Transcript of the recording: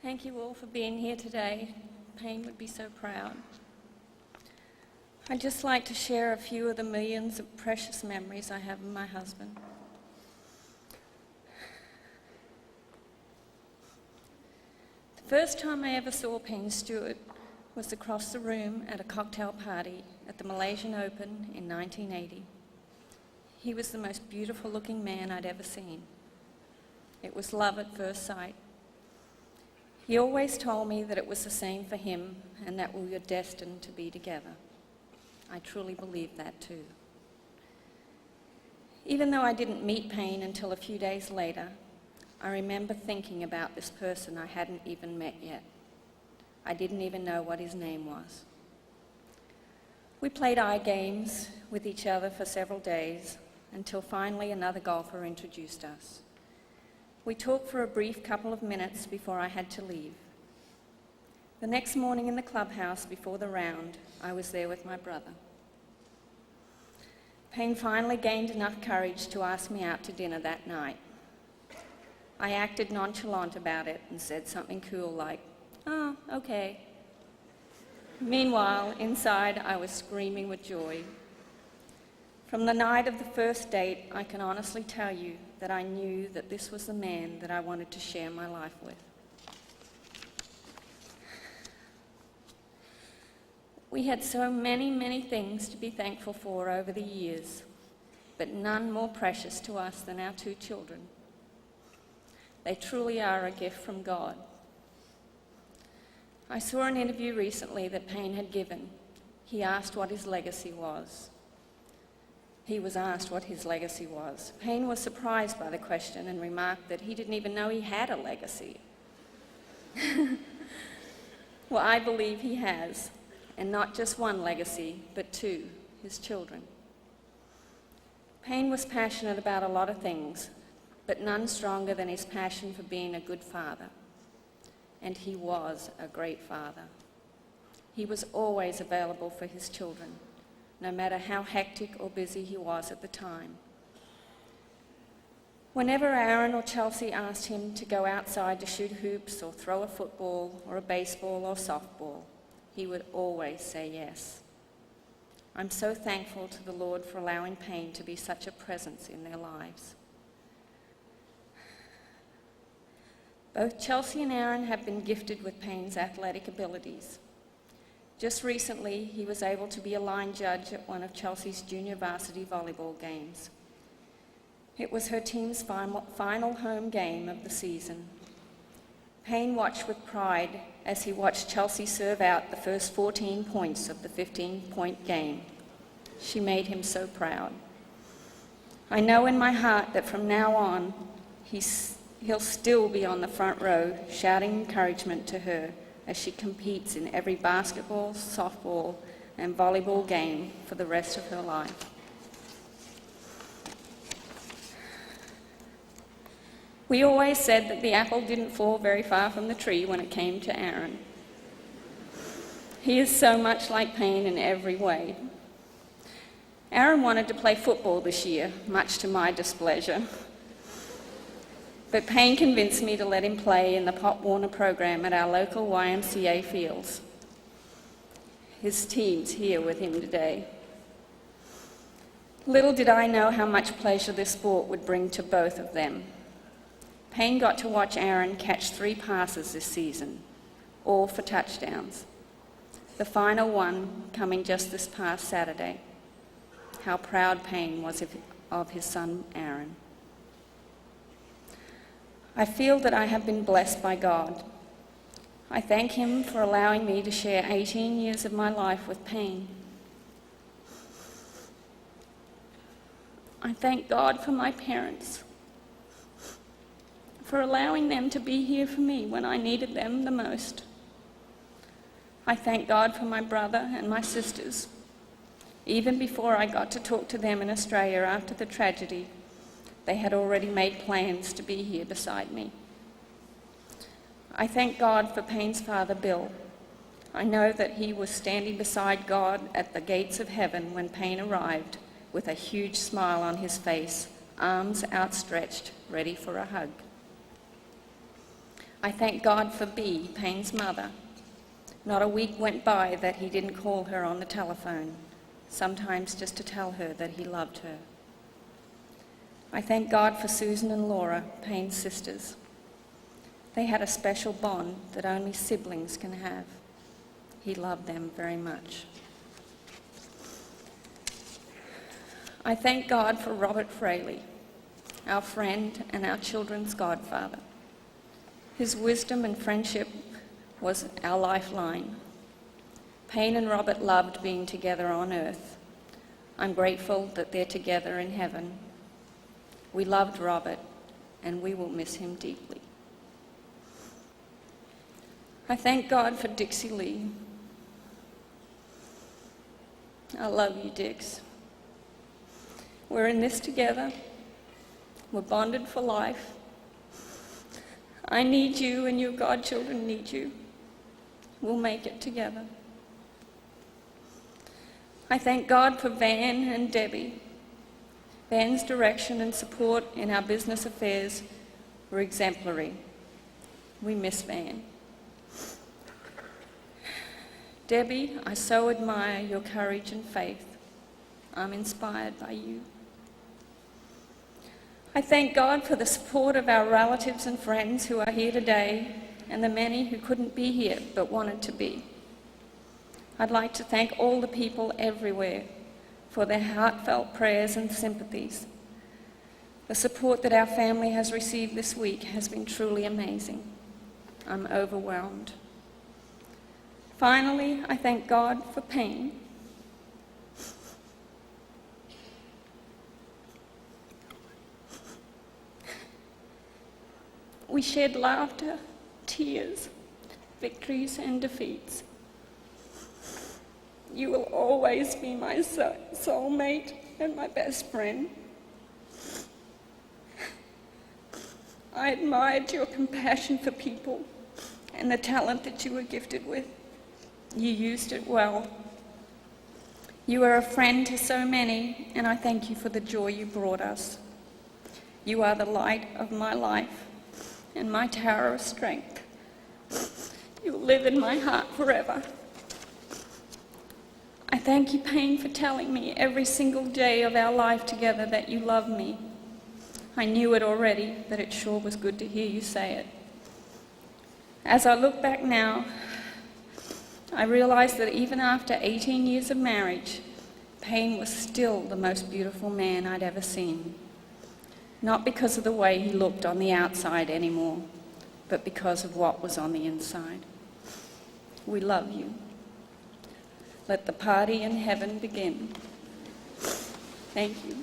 Thank you all for being here today. Payne would be so proud. I'd just like to share a few of the millions of precious memories I have of my husband. The first time I ever saw Payne Stewart was across the room at a cocktail party at the Malaysian Open in 1980. He was the most beautiful looking man I'd ever seen. It was love at first sight. He always told me that it was the same for him and that we were destined to be together. I truly believe that too. Even though I didn't meet Payne until a few days later, I remember thinking about this person I hadn't even met yet. I didn't even know what his name was. We played eye games with each other for several days until finally another golfer introduced us. We talked for a brief couple of minutes before I had to leave. The next morning in the clubhouse before the round, I was there with my brother. Payne finally gained enough courage to ask me out to dinner that night. I acted nonchalant about it and said something cool like, "Oh, okay." Meanwhile, inside, I was screaming with joy. From the night of the first date, I can honestly tell you that I knew that this was the man that I wanted to share my life with. We had so many things to be thankful for over the years, but none more precious to us than our two children. They truly are a gift from God. I saw an interview recently that Payne had given. He asked what his legacy was. He was asked what his legacy was. Payne was surprised by the question and remarked that he didn't even know he had a legacy. Well, I believe he has, and not just one legacy, but two, his children. Payne was passionate about a lot of things, but none stronger than his passion for being a good father. And he was a great father. He was always available for his children, no matter how hectic or busy he was at the time. Whenever Aaron or Chelsea asked him to go outside to shoot hoops or throw a football or a baseball or softball, he would always say yes. I'm so thankful to the Lord for allowing Payne to be such a presence in their lives. Both Chelsea and Aaron have been gifted with Payne's athletic abilities. Just recently, he was able to be a line judge at one of Chelsea's junior varsity volleyball games. It was her team's final home game of the season. Payne watched with pride as he watched Chelsea serve out the first 14 points of the 15-point game. She made him so proud. I know in my heart that from now on, he'll still be on the front row shouting encouragement to her as she competes in every basketball, softball, and volleyball game for the rest of her life. We always said that the apple didn't fall very far from the tree when it came to Aaron. He is so much like Payne in every way. Aaron wanted to play football this year, much to my displeasure. But Payne convinced me to let him play in the Pop Warner program at our local YMCA fields. His team's here with him today. Little did I know how much pleasure this sport would bring to both of them. Payne got to watch Aaron catch 3 passes this season, all for touchdowns. The final one coming just this past Saturday. How proud Payne was of his son Aaron. I feel that I have been blessed by God. I thank him for allowing me to share 18 years of my life with Payne. I thank God for my parents, for allowing them to be here for me when I needed them the most. I thank God for my brother and my sisters. Even before I got to talk to them in Australia after the tragedy, they had already made plans to be here beside me. I thank God for Payne's father, Bill. I know that he was standing beside God at the gates of heaven when Payne arrived, with a huge smile on his face, arms outstretched, ready for a hug. I thank God for Bea, Payne's mother. Not a week went by that he didn't call her on the telephone, sometimes just to tell her that he loved her. I thank God for Susan and Laura, Payne's sisters. They had a special bond that only siblings can have. He loved them very much. I thank God for Robert Fraley, our friend and our children's godfather. His wisdom and friendship was our lifeline. Payne and Robert loved being together on earth. I'm grateful that they're together in heaven. We loved Robert, and we will miss him deeply. I thank God for Dixie Lee. I love you, Dix. We're in this together. We're bonded for life. I need you, and your godchildren need you. We'll make it together. I thank God for Van and Debbie. Van's direction and support in our business affairs were exemplary. We miss Van. Debbie, I so admire your courage and faith. I'm inspired by you. I thank God for the support of our relatives and friends who are here today, and the many who couldn't be here but wanted to be. I'd like to thank all the people everywhere for their heartfelt prayers and sympathies. The support that our family has received this week has been truly amazing. I'm overwhelmed. Finally, I thank God for Payne. We shared laughter, tears, victories and defeats. You will always be my soulmate and my best friend. I admired your compassion for people and the talent that you were gifted with. You used it well. You are a friend to so many, and I thank you for the joy you brought us. You are the light of my life and my tower of strength. You will live in my heart forever. I thank you, Payne, for telling me every single day of our life together that you love me. I knew it already, but it sure was good to hear you say it. As I look back now, I realize that even after 18 years of marriage, Payne was still the most beautiful man I'd ever seen. Not because of the way he looked on the outside anymore, but because of what was on the inside. We love you. Let the party in heaven begin. Thank you.